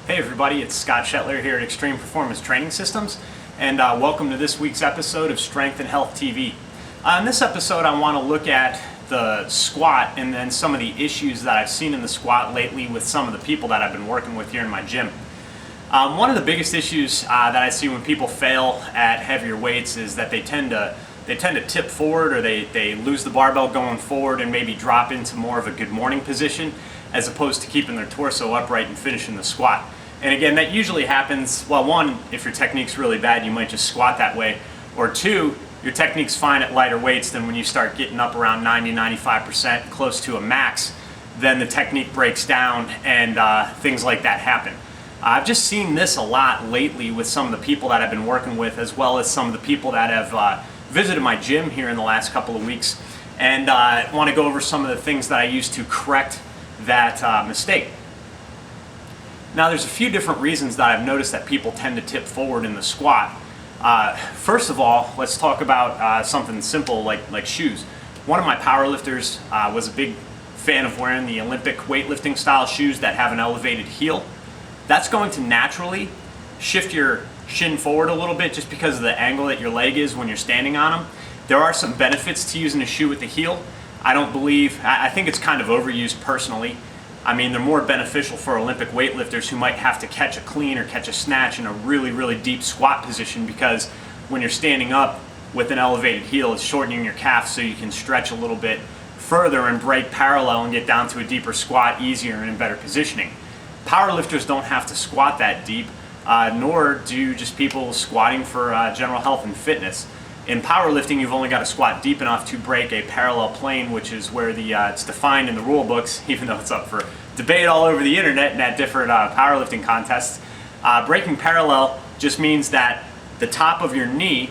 Hey everybody, it's Scott Shetler here at Extreme Performance Training Systems, and welcome to this week's episode of Strength and Health TV. In this episode I want to look at the squat and then some of the issues that I've seen in the squat lately with some of the people that I've been working with here in my gym. One of the biggest issues that I see when people fail at heavier weights is that they tend to tip forward, or they lose the barbell going forward and maybe drop into more of a good morning position as opposed to keeping their torso upright and finishing the squat. And again, that usually happens, well, one, if your technique's really bad, you might just squat that way, or two, your technique's fine at lighter weights. Then when you start getting up around 90-95%, close to a max, then the technique breaks down and things like that happen. I've just seen this a lot lately with some of the people that I've been working with, as well as some of the people that have visited my gym here in the last couple of weeks, and I want to go over some of the things that I use to correct that mistake. Now, there's a few different reasons that I've noticed that people tend to tip forward in the squat. First of all, let's talk about something simple like shoes. One of my powerlifters was a big fan of wearing the Olympic weightlifting style shoes that have an elevated heel. That's going to naturally shift your shin forward a little bit just because of the angle that your leg is when you're standing on them. There are some benefits to using a shoe with the heel. I think it's kind of overused personally. I mean, they're more beneficial for Olympic weightlifters who might have to catch a clean or catch a snatch in a really, really deep squat position, because when you're standing up with an elevated heel, it's shortening your calf so you can stretch a little bit further and break parallel and get down to a deeper squat easier and in better positioning. Powerlifters don't have to squat that deep, nor do just people squatting for general health and fitness. In powerlifting, you've only got to squat deep enough to break a parallel plane, which is where it's defined in the rule books, even though it's up for debate all over the internet and at different powerlifting contests. Breaking parallel just means that the top of your knee,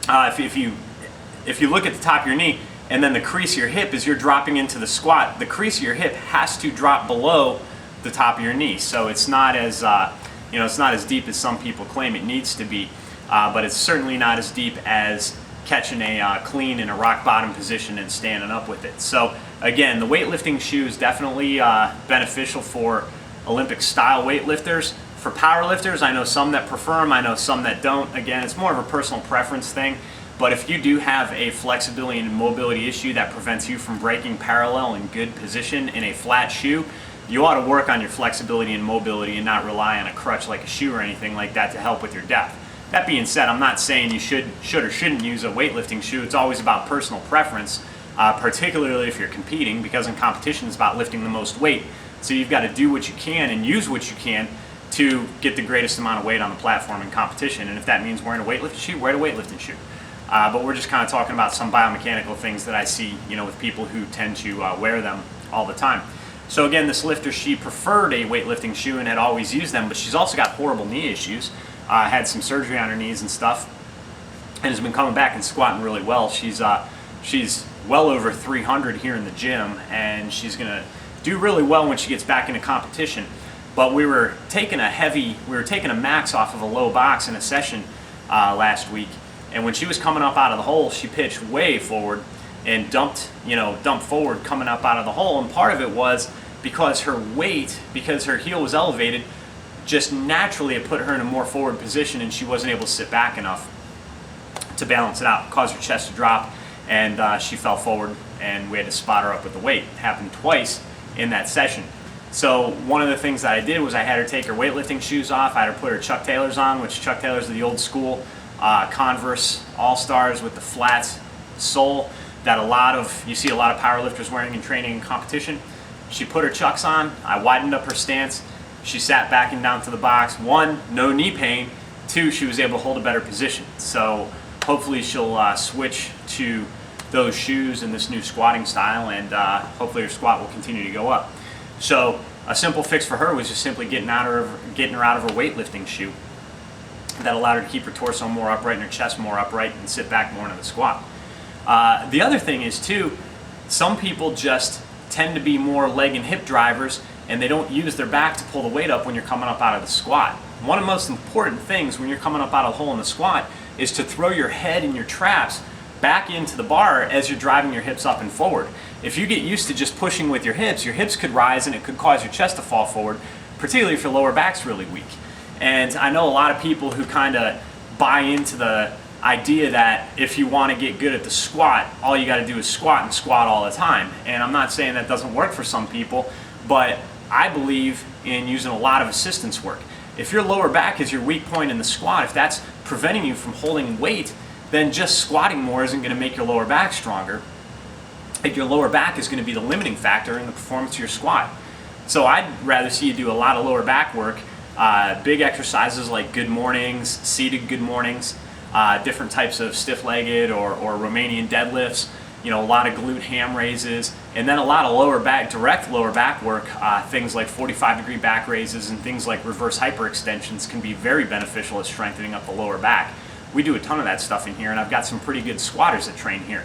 if you look at the top of your knee and then the crease of your hip as you're dropping into the squat, the crease of your hip has to drop below the top of your knee. So it's not as it's not as deep as some people claim it needs to be. But it's certainly not as deep as catching a clean in a rock bottom position and standing up with it. So again, the weightlifting shoe is definitely beneficial for Olympic style weightlifters. For powerlifters, I know some that prefer them, I know some that don't. Again, it's more of a personal preference thing. But if you do have a flexibility and mobility issue that prevents you from breaking parallel in good position in a flat shoe, you ought to work on your flexibility and mobility and not rely on a crutch like a shoe or anything like that to help with your depth. That being said, I'm not saying you should or shouldn't use a weightlifting shoe. It's always about personal preference, particularly if you're competing, because in competition it's about lifting the most weight. So you've got to do what you can and use what you can to get the greatest amount of weight on the platform in competition. And if that means wearing a weightlifting shoe, wear a weightlifting shoe. But we're just kind of talking about some biomechanical things that I see, with people who tend to wear them all the time. So again, this lifter, she preferred a weightlifting shoe and had always used them, but she's also got horrible knee issues. Had some surgery on her knees and stuff, and has been coming back and squatting really well. She's well over 300 here in the gym, and she's gonna do really well when she gets back into competition. But we were taking a max off of a low box in a session last week, and when she was coming up out of the hole, she pitched way forward and dumped forward coming up out of the hole. And part of it was because her heel was elevated, just naturally it put her in a more forward position, and she wasn't able to sit back enough to balance it out. Caused her chest to drop, and she fell forward, and we had to spot her up with the weight. It happened twice in that session. So one of the things that I did was I had her take her weightlifting shoes off. I had her put her Chuck Taylors on, which Chuck Taylors are the old school Converse All-Stars with the flat sole that you see a lot of powerlifters wearing in training and competition. She put her Chucks on. I widened up her stance. She sat back and down to the box. One, no knee pain. Two, she was able to hold a better position. So hopefully she'll switch to those shoes in this new squatting style, and hopefully her squat will continue to go up. So a simple fix for her was just simply getting her out of her weightlifting shoe. That allowed her to keep her torso more upright and her chest more upright and sit back more into the squat. The other thing is too, some people just tend to be more leg and hip drivers, and they don't use their back to pull the weight up when you're coming up out of the squat. One of the most important things when you're coming up out of the hole in the squat is to throw your head and your traps back into the bar as you're driving your hips up and forward. If you get used to just pushing with your hips could rise and it could cause your chest to fall forward. particularly if your lower back's really weak. And I know a lot of people who kind of buy into the idea that if you want to get good at the squat, all you got to do is squat and squat all the time. And I'm not saying that doesn't work for some people, but I believe in using a lot of assistance work. If your lower back is your weak point in the squat, if that's preventing you from holding weight, then just squatting more isn't going to make your lower back stronger. Like, your lower back is going to be the limiting factor in the performance of your squat. So I'd rather see you do a lot of lower back work, big exercises like good mornings, seated good mornings, different types of stiff-legged or Romanian deadlifts, a lot of glute ham raises, and then a lot of lower back, direct lower back work, things like 45-degree back raises and things like reverse hyperextensions can be very beneficial at strengthening up the lower back. We do a ton of that stuff in here, and I've got some pretty good squatters that train here.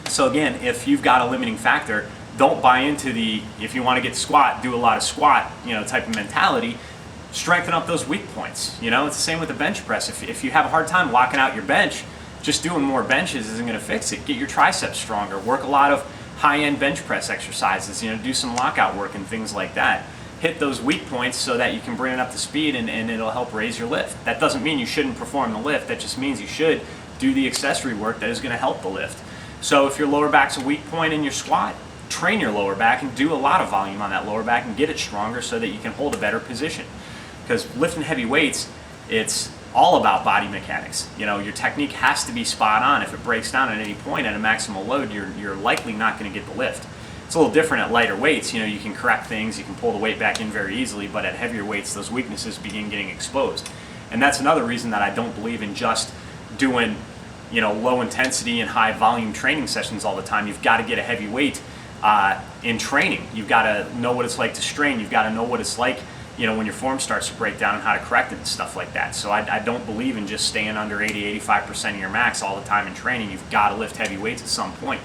So again, if you've got a limiting factor, don't buy into the, if you want to get squat, do a lot of squat, type of mentality. Strengthen up those weak points. It's the same with the bench press. If you have a hard time locking out your bench, just doing more benches isn't going to fix it. Get your triceps stronger. Work a lot of high-end bench press exercises. Do some lockout work and things like that. Hit those weak points so that you can bring it up to speed and it'll help raise your lift. That doesn't mean you shouldn't perform the lift. That just means you should do the accessory work that is going to help the lift. So if your lower back's a weak point in your squat, train your lower back and do a lot of volume on that lower back and get it stronger so that you can hold a better position. Because lifting heavy weights, it's all about body mechanics. Your technique has to be spot on. If it breaks down at any point at a maximal load, you're likely not going to get the lift. It's a little different at lighter weights. You can correct things, you can pull the weight back in very easily, but at heavier weights, those weaknesses begin getting exposed. And that's another reason that I don't believe in just doing, low intensity and high volume training sessions all the time. You've got to get a heavy weight in training. You've got to know what it's like to strain. You've got to know what it's like, when your form starts to break down and how to correct it and stuff like that. So I don't believe in just staying under 80-85% of your max all the time in training. You've got to lift heavy weights at some point.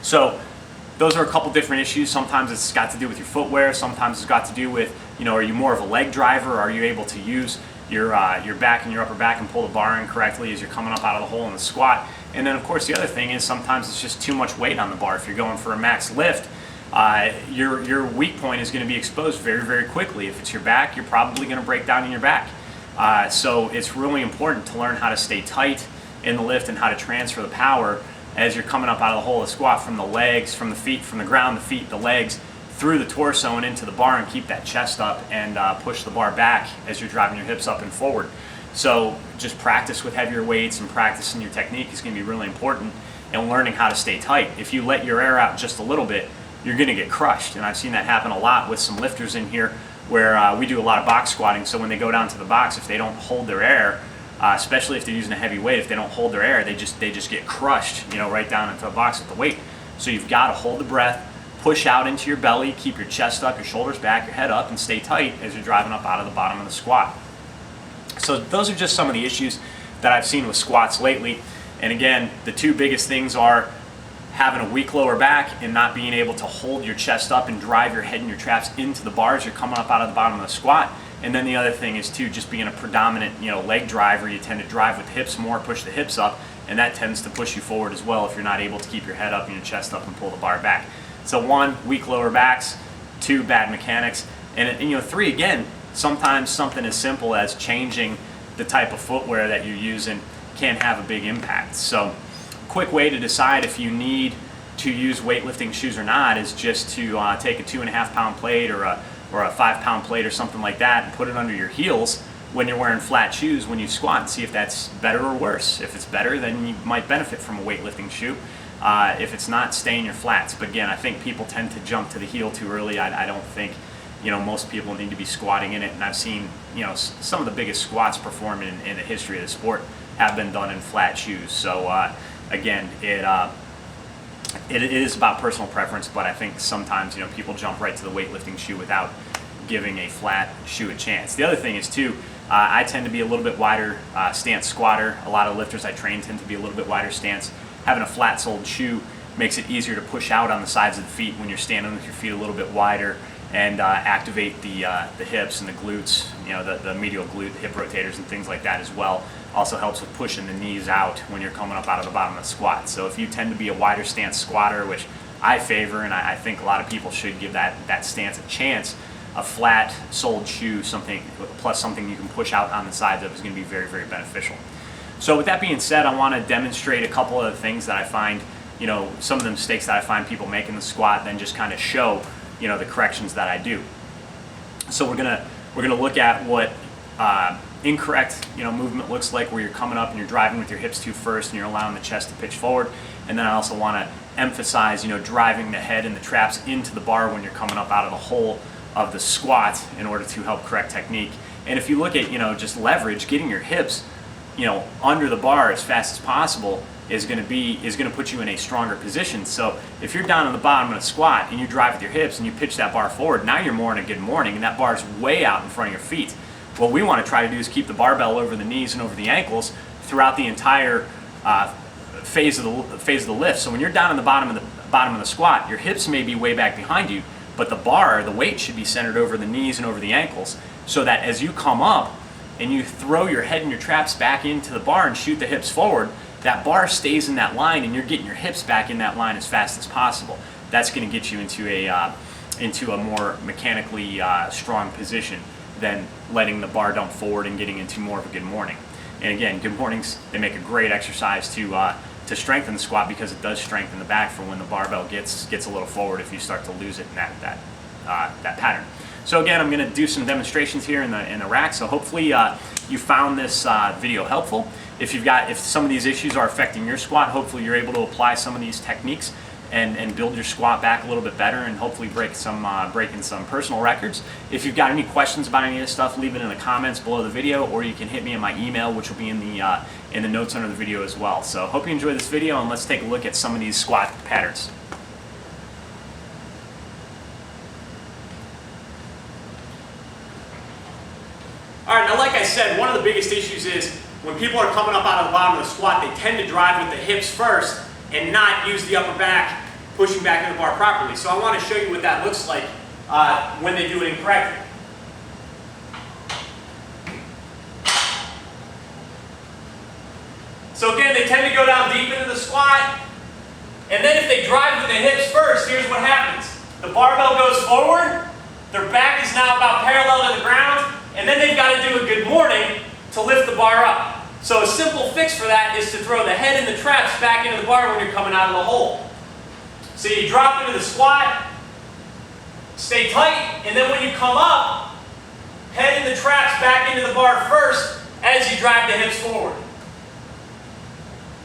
So those are a couple different issues. Sometimes it's got to do with your footwear. Sometimes it's got to do with, are you more of a leg driver? Are you able to use your back and your upper back and pull the bar in correctly as you're coming up out of the hole in the squat? And then, of course, the other thing is sometimes it's just too much weight on the bar. If you're going for a max lift, your weak point is going to be exposed very, very quickly. If it's your back, you're probably going to break down in your back. So it's really important to learn how to stay tight in the lift and how to transfer the power as you're coming up out of the hole of the squat from the legs, from the feet, from the ground, the feet, the legs, through the torso and into the bar, and keep that chest up and push the bar back as you're driving your hips up and forward. So just practice with heavier weights and practicing your technique is going to be really important, and learning how to stay tight. If you let your air out just a little bit, you're going to get crushed. And I've seen that happen a lot with some lifters in here where we do a lot of box squatting. So when they go down to the box, if they don't hold their air, especially if they're using a heavy weight, if they don't hold their air, they just get crushed, right down into the box with the weight. So you've got to hold the breath, push out into your belly, keep your chest up, your shoulders back, your head up, and stay tight as you're driving up out of the bottom of the squat. So those are just some of the issues that I've seen with squats lately. And again, the two biggest things are having a weak lower back and not being able to hold your chest up and drive your head and your traps into the bars. You're coming up out of the bottom of the squat. And then the other thing is too, just being a predominant, leg driver. You tend to drive with the hips more, push the hips up, and that tends to push you forward as well if you're not able to keep your head up and your chest up and pull the bar back. So 1, weak lower backs. 2, bad mechanics. And 3, again, sometimes something as simple as changing the type of footwear that you're using can have a big impact. So quick way to decide if you need to use weightlifting shoes or not is just to take a 2.5 pound plate or a 5 pound plate or something like that and put it under your heels when you're wearing flat shoes when you squat and see if that's better or worse. If it's better, then you might benefit from a weightlifting shoe. If it's not, stay in your flats. But again, I think people tend to jump to the heel too early. I don't think most people need to be squatting in it. And I've seen some of the biggest squats performed in the history of the sport have been done in flat shoes. So again, it is about personal preference, but I think sometimes people jump right to the weightlifting shoe without giving a flat shoe a chance. The other thing is too, I tend to be a little bit wider stance squatter. A lot of lifters I train tend to be a little bit wider stance. Having a flat-soled shoe makes it easier to push out on the sides of the feet when you're standing with your feet a little bit wider and activate the hips and the glutes, the medial glute, hip rotators and things like that as well. Also helps with pushing the knees out when you're coming up out of the bottom of the squat. So if you tend to be a wider stance squatter, which I favor, and I think a lot of people should give that stance a chance. A flat soled shoe, something plus something you can push out on the sides of, is going to be very, very beneficial. So with that being said, I want to demonstrate a couple of the things that I find, some of the mistakes that I find people make in the squat, then just kind of show, the corrections that I do. So we're gonna look at what incorrect, movement looks like, where you're coming up and you're driving with your hips to first, and you're allowing the chest to pitch forward. And then I also want to emphasize, driving the head and the traps into the bar when you're coming up out of the hole of the squat in order to help correct technique. And if you look at, just leverage, getting your hips, under the bar as fast as possible is going to put you in a stronger position. So if you're down on the bottom of a squat and you drive with your hips and you pitch that bar forward, now you're more in a good morning, and that bar's way out in front of your feet. What we want to try to do is keep the barbell over the knees and over the ankles throughout the entire phase of the lift. So when you're down on the bottom of the squat, your hips may be way back behind you, but the bar, the weight, should be centered over the knees and over the ankles, so that as you come up and you throw your head and your traps back into the bar and shoot the hips forward, that bar stays in that line and you're getting your hips back in that line as fast as possible. That's going to get you into a more mechanically strong position than letting the bar dump forward and getting into more of a good morning. And again, good mornings, they make a great exercise to strengthen the squat, because it does strengthen the back for when the barbell gets a little forward if you start to lose it in that pattern. So again, I'm going to do some demonstrations here in the rack. So hopefully you found this video helpful. If some of these issues are affecting your squat, hopefully you're able to apply some of these techniques and build your squat back a little bit better, and hopefully breaking some personal records. If you've got any questions about any of this stuff, leave it in the comments below the video, or you can hit me in my email, which will be in the notes under the video as well. So hope you enjoyed this video, and let's take a look at some of these squat patterns. All right, now like I said, one of the biggest issues is when people are coming up out of the bottom of the squat, they tend to drive with the hips first and not use the upper back, pushing back in the bar properly. So I want to show you what that looks like when they do it incorrectly. So again, they tend to go down deep into the squat, and then if they drive with the hips first, here's what happens. The barbell goes forward, their back is now about parallel to the ground, and then they've got to do a good morning to lift the bar up. So a simple fix for that is to throw the head and the traps back into the bar when you're coming out of the hole. So you drop into the squat, stay tight, and then when you come up, head and the traps back into the bar first as you drive the hips forward.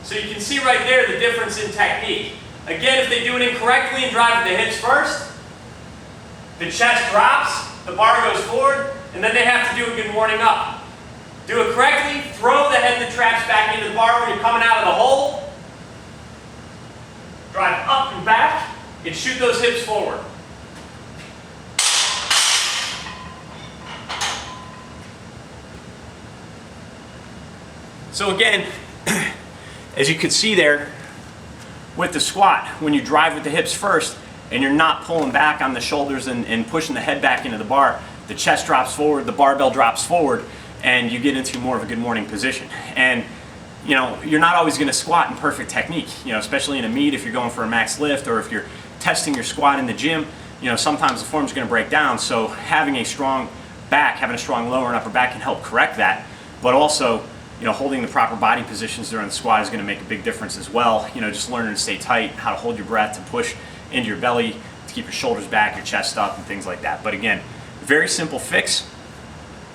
So you can see right there the difference in technique. Again, if they do it incorrectly and drive with the hips first, the chest drops, the bar goes forward, and then they have to do a good morning up. Do it correctly, throw the head and the traps back into the bar when you're coming out of the hole, drive up and back, and shoot those hips forward. So again, as you can see there, with the squat, when you drive with the hips first and you're not pulling back on the shoulders and pushing the head back into the bar, the chest drops forward, the barbell drops forward, and you get into more of a good morning position. And you're not always going to squat in perfect technique, especially in a meet. If you're going for a max lift, or if you're testing your squat in the gym, sometimes the form's going to break down. So having a strong back, having a strong lower and upper back can help correct that. But also, holding the proper body positions during the squat is going to make a big difference as well. Just learning to stay tight, how to hold your breath, to push into your belly, to keep your shoulders back, your chest up, and things like that. But again, very simple fix.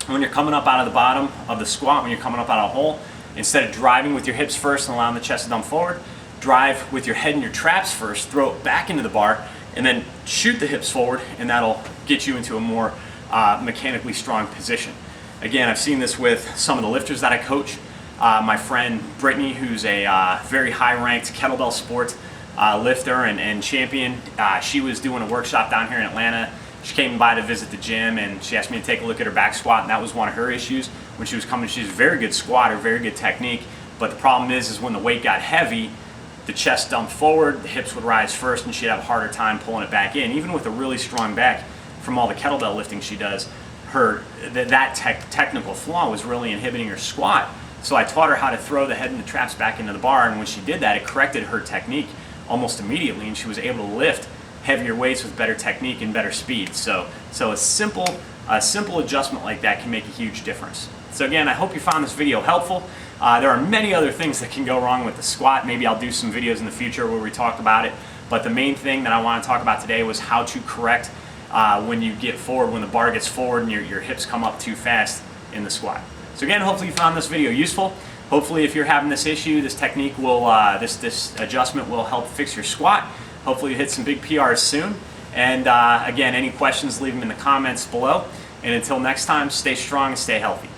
When you're coming up out of the bottom of the squat, when you're coming up out of a hole, instead of driving with your hips first and allowing the chest to dump forward, drive with your head and your traps first, throw it back into the bar, and then shoot the hips forward, and that'll get you into a more mechanically strong position. Again, I've seen this with some of the lifters that I coach. My friend Brittany, who's a very high-ranked kettlebell sport lifter and champion, she was doing a workshop down here in Atlanta. She came by to visit the gym, and she asked me to take a look at her back squat, and that was one of her issues. When she was coming, she's a very good squatter, very good technique, but the problem is when the weight got heavy, the chest dumped forward, the hips would rise first, and she'd have a harder time pulling it back in. Even with a really strong back from all the kettlebell lifting she does, that technical flaw was really inhibiting her squat. So I taught her how to throw the head and the traps back into the bar, and when she did that, it corrected her technique almost immediately, and she was able to lift heavier weights with better technique and better speed. So a simple adjustment like that can make a huge difference. So again, I hope you found this video helpful. There are many other things that can go wrong with the squat. Maybe I'll do some videos in the future where we talk about it. But the main thing that I want to talk about today was how to correct when you get forward, when the bar gets forward and your hips come up too fast in the squat. So again, hopefully you found this video useful. Hopefully if you're having this issue, this technique will, this adjustment will help fix your squat. Hopefully you hit some big PRs soon. And again, any questions, leave them in the comments below. And until next time, stay strong and stay healthy.